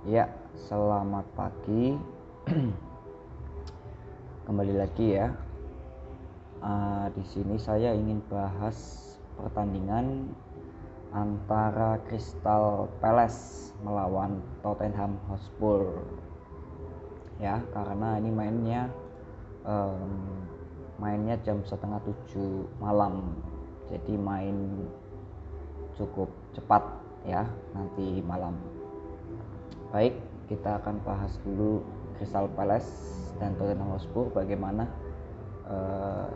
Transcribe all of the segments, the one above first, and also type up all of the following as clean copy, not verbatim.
Ya, selamat pagi. Kembali lagi ya. Di sini saya ingin bahas pertandingan antara Crystal Palace melawan Tottenham Hotspur. Ya, karena ini mainnya jam 6:30 malam. Jadi main cukup cepat ya nanti malam. Baik, kita akan bahas dulu Crystal Palace dan Tottenham Hotspur bagaimana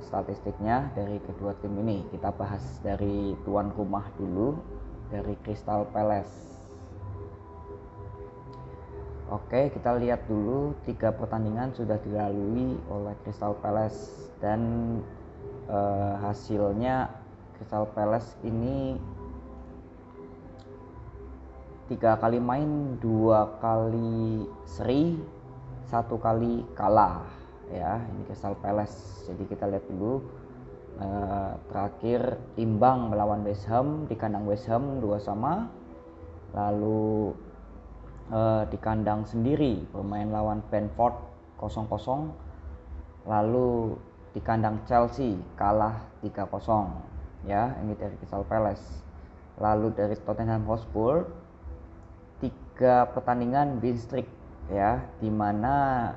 statistiknya dari kedua tim ini. Kita bahas dari tuan rumah dulu, dari Crystal Palace. Oke, kita lihat dulu 3 pertandingan sudah dilalui oleh Crystal Palace dan hasilnya Crystal Palace ini 3 kali main, 2 kali seri, 1 kali kalah ya. Ini Crystal Palace. Jadi kita lihat dulu terakhir imbang melawan West Ham di kandang West Ham 2-2. Lalu di kandang sendiri bermain lawan Brentford 0-0. Lalu di kandang Chelsea kalah 3-0 ya. Ini dari Crystal Palace. Lalu dari Tottenham Hotspur 3 pertandingan win streak ya, dimana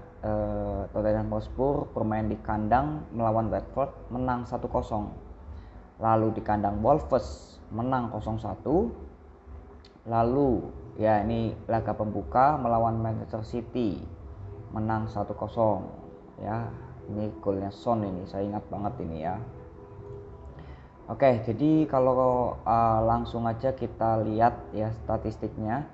Tottenham Hotspur bermain di kandang melawan Watford menang 1-0, lalu di kandang Wolves menang 0-1, lalu ya ini laga pembuka melawan Manchester City menang 1-0 ya. Ini golnya Son, ini saya ingat banget ini ya. Oke, jadi kalau langsung aja kita lihat ya statistiknya.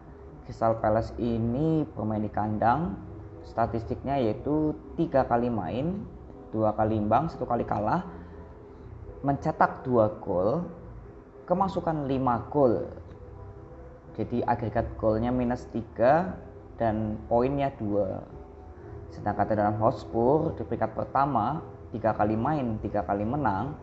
Crystal Palace ini bermain di kandang, statistiknya yaitu 3 kali main, 2 kali imbang, 1 kali kalah, mencetak 2 gol, kemasukan 5 gol. Jadi agregat golnya -3 dan poinnya 2. Sedangkan dalam Hotspur di peringkat pertama 3 kali main, 3 kali menang,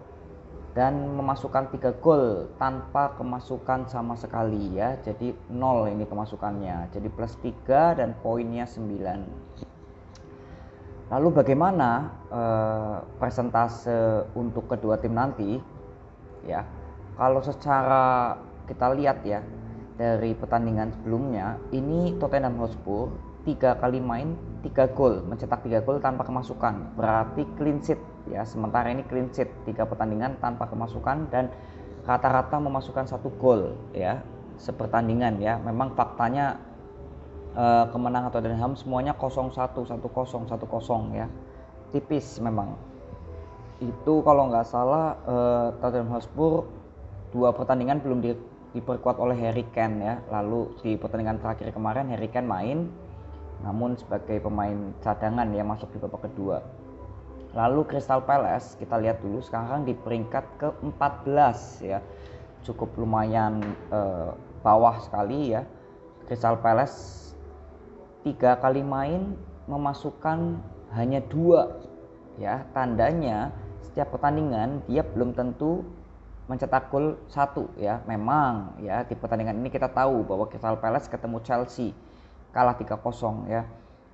dan memasukkan 3 gol tanpa kemasukan sama sekali ya. Jadi 0 ini kemasukannya. Jadi +3 dan poinnya 9. Lalu bagaimana persentase untuk kedua tim nanti ya? Kalau secara kita lihat ya dari pertandingan sebelumnya, ini Tottenham Hotspur 3 kali main 3 gol, mencetak 3 gol tanpa kemasukan, berarti clean sheet ya. Sementara ini clean sheet 3 pertandingan tanpa kemasukan dan rata-rata memasukkan 1 gol ya sepertandingan ya. Memang faktanya kemenangan Tottenham semuanya 0-1, 1-0, 1-0 ya, tipis memang. Itu kalau nggak salah Tottenham Hotspur 2 pertandingan belum diperkuat oleh Harry Kane ya. Lalu di pertandingan terakhir kemarin Harry Kane main, namun sebagai pemain cadangan ya, masuk di babak kedua. Lalu Crystal Palace kita lihat dulu sekarang di peringkat ke-14 ya, cukup lumayan bawah sekali ya. Crystal Palace 3 kali main memasukkan hanya 2 ya, tandanya setiap pertandingan dia belum tentu mencetak gol 1 ya. Memang ya di pertandingan ini kita tahu bahwa Crystal Palace ketemu Chelsea kalah 3-0 ya.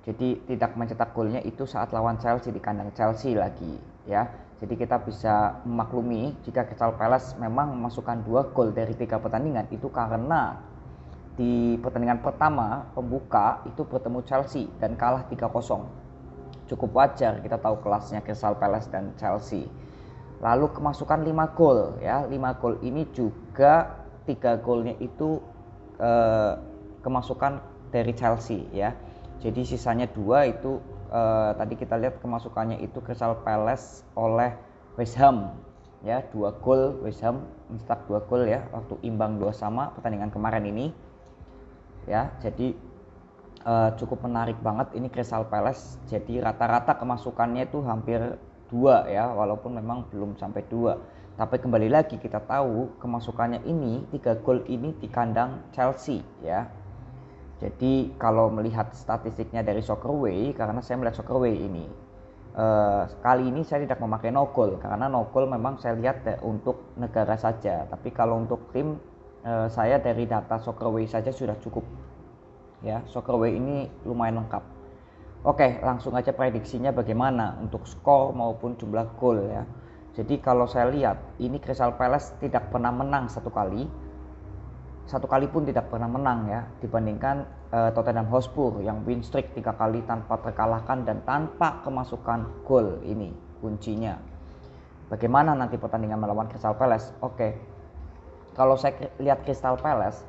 Jadi tidak mencetak golnya itu saat lawan Chelsea di kandang Chelsea lagi ya. Jadi kita bisa memaklumi jika Crystal Palace memang memasukkan 2 gol dari 3 pertandingan itu karena di pertandingan pertama pembuka itu bertemu Chelsea dan kalah 3-0. Cukup wajar, kita tahu kelasnya Crystal Palace dan Chelsea. Lalu kemasukan 5 gol ya. 5 gol ini juga 3 golnya itu kemasukan dari Chelsea ya. Jadi sisanya 2 itu tadi kita lihat kemasukannya itu Crystal Palace oleh West Ham ya. 2 gol West Ham mencetak 2 gol ya waktu imbang 2-2 pertandingan kemarin ini ya. Jadi cukup menarik banget ini Crystal Palace. Jadi rata-rata kemasukannya itu hampir 2 ya, walaupun memang belum sampai 2. Tapi kembali lagi kita tahu kemasukannya ini 3 gol ini di kandang Chelsea ya. Jadi kalau melihat statistiknya dari Soccerway, karena saya melihat Soccerway ini kali ini saya tidak memakai no goal, karena no goal memang saya lihat untuk negara saja. Tapi kalau untuk tim saya dari data Soccerway saja sudah cukup ya. Soccerway ini lumayan lengkap. Oke, langsung aja prediksinya bagaimana untuk skor maupun jumlah gol ya. Jadi kalau saya lihat ini Crystal Palace tidak pernah menang satu kali pun tidak pernah menang ya, dibandingkan Tottenham Hotspur yang win streak 3 kali tanpa terkalahkan dan tanpa kemasukan gol. Ini kuncinya. Bagaimana nanti pertandingan melawan Crystal Palace? Oke, kalau saya lihat Crystal Palace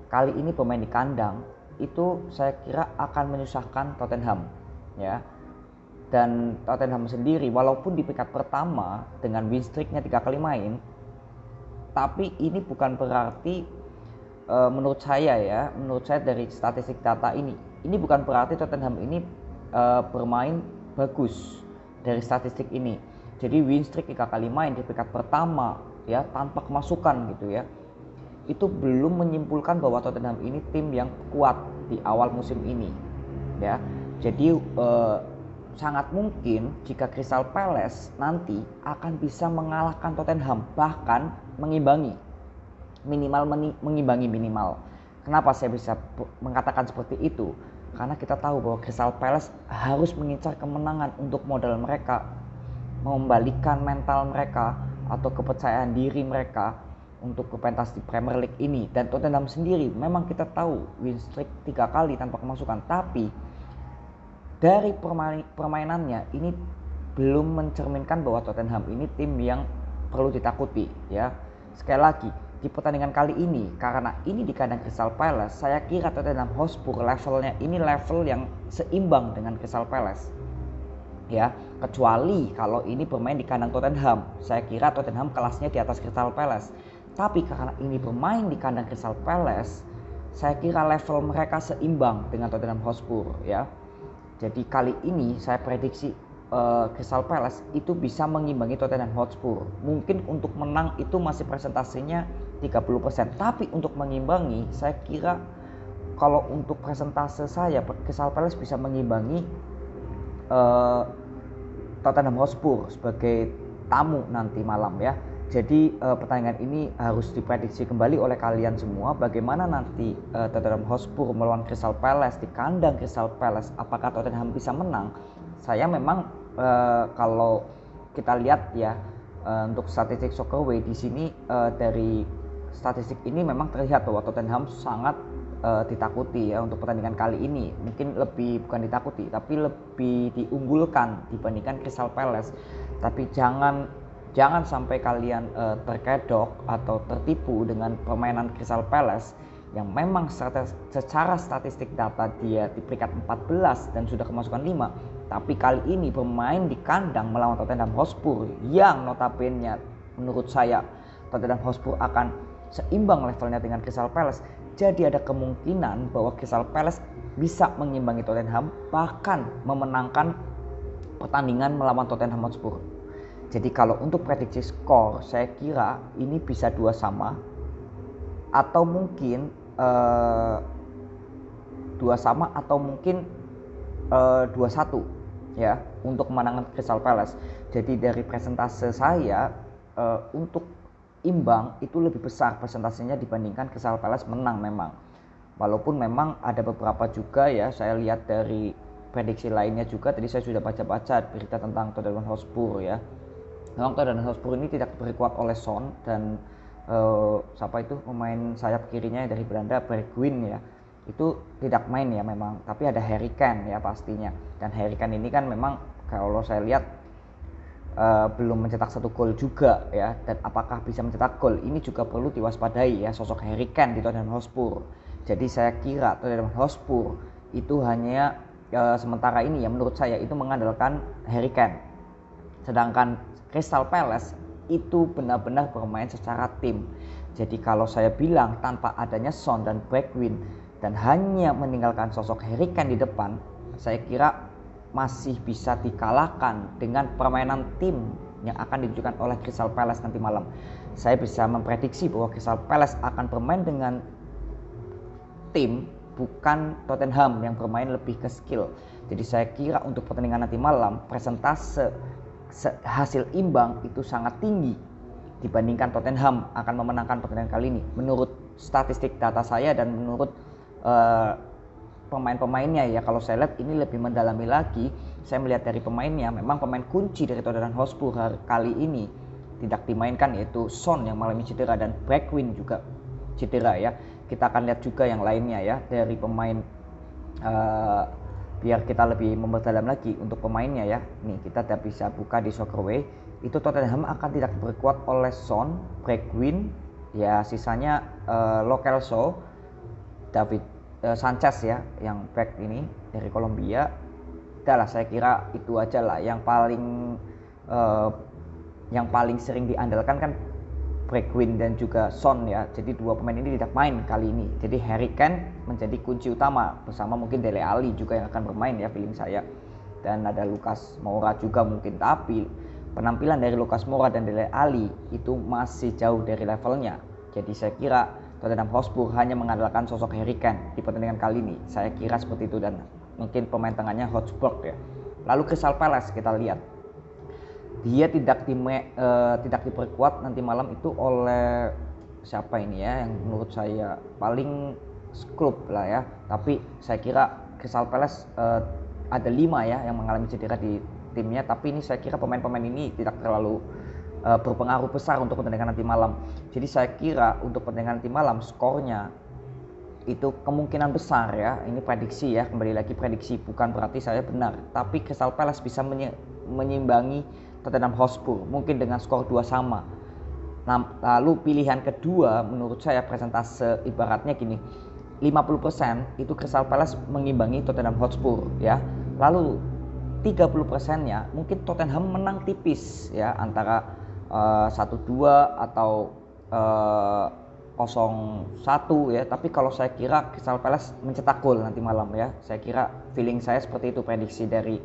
kali ini pemain di kandang itu saya kira akan menyusahkan Tottenham ya. Dan Tottenham sendiri walaupun di peringkat pertama dengan win streaknya 3 kali main, tapi ini bukan berarti menurut saya dari statistik data ini bukan berarti Tottenham ini bermain bagus dari statistik ini. Jadi win streak 3 kali main di peringkat pertama ya tanpa kemasukan gitu ya, itu belum menyimpulkan bahwa Tottenham ini tim yang kuat di awal musim ini ya. Jadi sangat mungkin jika Crystal Palace nanti akan bisa mengalahkan Tottenham, bahkan mengimbangi minimal. Kenapa saya bisa mengatakan seperti itu? Karena kita tahu bahwa Crystal Palace harus mengincar kemenangan untuk modal mereka, mengembalikan mental mereka atau kepercayaan diri mereka untuk ke pentas di Premier League ini. Dan Tottenham sendiri memang kita tahu win streak 3 kali tanpa kemasukan, tapi dari permainannya ini belum mencerminkan bahwa Tottenham ini tim yang perlu ditakuti ya. Sekali lagi di pertandingan kali ini, karena ini di kandang Crystal Palace, saya kira Tottenham Hotspur levelnya ini level yang seimbang dengan Crystal Palace ya, kecuali kalau ini bermain di kandang Tottenham, saya kira Tottenham kelasnya di atas Crystal Palace. Tapi karena ini bermain di kandang Crystal Palace, saya kira level mereka seimbang dengan Tottenham Hotspur ya. Jadi kali ini saya prediksi Crystal Palace itu bisa mengimbangi Tottenham Hotspur. Mungkin untuk menang itu masih persentasenya 30%, tapi untuk mengimbangi saya kira kalau untuk persentase saya Crystal Palace bisa mengimbangi Tottenham Hotspur sebagai tamu nanti malam ya. Jadi pertandingan ini harus diprediksi kembali oleh kalian semua, bagaimana nanti Tottenham Hotspur melawan Crystal Palace di kandang Crystal Palace. Apakah Tottenham bisa menang? Saya memang kalau kita lihat ya untuk statistik Soccerway di sini, dari statistik ini memang terlihat bahwa Tottenham sangat ditakuti ya untuk pertandingan kali ini. Mungkin bukan ditakuti, tapi lebih diunggulkan dibandingkan Crystal Palace. Tapi jangan sampai kalian terkedok atau tertipu dengan permainan Crystal Palace yang memang secara statistik data dia di peringkat 14 dan sudah kemasukan 5, tapi kali ini bermain di kandang melawan Tottenham Hotspur yang notabene menurut saya Tottenham Hotspur akan seimbang levelnya dengan Crystal Palace. Jadi ada kemungkinan bahwa Crystal Palace bisa mengimbangi Tottenham, bahkan memenangkan pertandingan melawan Tottenham Hotspur. Jadi kalau untuk prediksi skor saya kira ini bisa 2-2 atau mungkin 2-2 atau mungkin 2-1 ya untuk kemenangan Crystal Palace. Jadi dari presentase saya untuk imbang itu lebih besar persentasenya dibandingkan Crystal Palace menang memang. Walaupun memang ada beberapa juga ya, saya lihat dari prediksi lainnya juga, tadi saya sudah baca-baca berita tentang Tottenham Hotspur ya. Memang Tottenham Hotspur ini tidak diperkuat oleh Son dan siapa itu pemain sayap kirinya dari Belanda, Bergwijn ya, itu tidak main ya memang, tapi ada Harry Kane ya pastinya. Dan Harry Kane ini kan memang kalau saya lihat belum mencetak 1 gol juga ya, dan apakah bisa mencetak gol ini juga perlu diwaspadai ya, sosok Harry Kane di Tottenham Hotspur. Jadi saya kira Tottenham Hotspur itu hanya sementara ini ya menurut saya itu mengandalkan Harry Kane, sedangkan Crystal Palace itu benar-benar bermain secara tim. Jadi kalau saya bilang tanpa adanya Son dan Bergwijn dan hanya meninggalkan sosok Harry Kane di depan, saya kira masih bisa dikalahkan dengan permainan tim yang akan ditunjukkan oleh Crystal Palace nanti malam. Saya bisa memprediksi bahwa Crystal Palace akan bermain dengan tim, bukan Tottenham yang bermain lebih ke skill. Jadi saya kira untuk pertandingan nanti malam persentase hasil imbang itu sangat tinggi dibandingkan Tottenham akan memenangkan pertandingan kali ini menurut statistik data saya dan menurut pemain-pemainnya ya. Kalau saya lihat ini lebih mendalami lagi, saya melihat dari pemainnya, memang pemain kunci dari Tottenham Hotspur kali ini tidak dimainkan, yaitu Son yang mengalami cedera dan Bergwijn juga cedera ya. Kita akan lihat juga yang lainnya ya dari pemain, biar kita lebih memperdalam lagi untuk pemainnya ya. Nih kita tidak bisa buka di Soccerway. Itu Tottenham akan tidak diperkuat oleh Son, Bergwijn, ya sisanya Lo Celso, David Sanchez ya, yang back ini dari Kolombia. Udah lah, saya kira itu aja lah yang paling sering diandalkan kan Bergwijn dan juga Son ya. Jadi dua pemain ini tidak main kali ini. Jadi Harry Kane menjadi kunci utama bersama mungkin Dele Alli juga yang akan bermain ya, feeling saya. Dan ada Lucas Moura juga mungkin, tapi penampilan dari Lucas Moura dan Dele Alli itu masih jauh dari levelnya. Jadi saya kira Tottenham Hotspur hanya mengandalkan sosok Harry Kane di pertandingan kali ini. Saya kira seperti itu, dan mungkin pemain tengahnya Hotspur ya. Lalu Crystal Palace kita lihat. Dia tidak diperkuat nanti malam itu oleh siapa ini ya, yang menurut saya paling klub lah ya. Tapi saya kira Crystal Palace ada 5 ya yang mengalami cedera di timnya. Tapi ini saya kira pemain-pemain ini tidak terlalu berpengaruh besar untuk pertandingan nanti malam. Jadi saya kira untuk pertandingan nanti malam skornya itu kemungkinan besar ya, ini prediksi ya, kembali lagi prediksi, bukan berarti saya benar, tapi Crystal Palace bisa menyimbangi Tottenham Hotspur mungkin dengan skor 2 sama. Nah, lalu pilihan kedua menurut saya presentase ibaratnya gini, 50% itu Crystal Palace mengimbangi Tottenham Hotspur ya. Lalu 30%-nya mungkin Tottenham menang tipis ya, antara 1-2 atau 0-1 ya. Tapi kalau saya kira Crystal Palace mencetak gol nanti malam ya. Saya kira feeling saya seperti itu, prediksi dari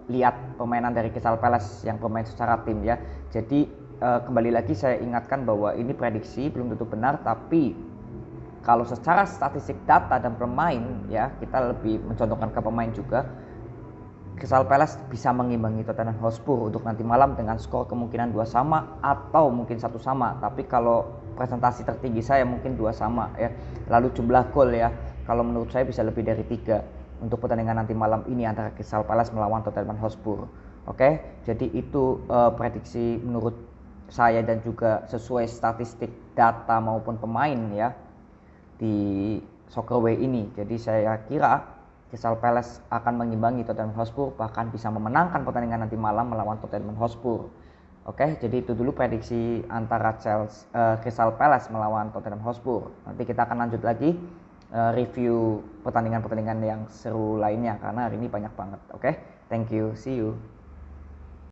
lihat permainan dari Crystal Palace yang bermain secara tim ya. Jadi kembali lagi saya ingatkan bahwa ini prediksi, belum tentu benar, tapi kalau secara statistik data dan pemain ya, kita lebih mencontohkan ke pemain juga. Crystal Palace bisa mengimbangi Tottenham Hotspur untuk nanti malam dengan skor kemungkinan 2 sama atau mungkin 1 sama. Tapi kalau presentasi tertinggi saya mungkin 2 sama ya. Lalu jumlah gol ya, kalau menurut saya bisa lebih dari 3 untuk pertandingan nanti malam ini antara Crystal Palace melawan Tottenham Hotspur. Oke, jadi itu prediksi menurut saya dan juga sesuai statistik data maupun pemain ya di Soccerway ini. Jadi saya kira Crystal Palace akan mengimbangi Tottenham Hotspur, bahkan bisa memenangkan pertandingan nanti malam melawan Tottenham Hotspur. Oke, jadi itu dulu prediksi antara Crystal Palace melawan Tottenham Hotspur. Nanti kita akan lanjut lagi review pertandingan-pertandingan yang seru lainnya karena hari ini banyak banget. Oke, thank you, see you.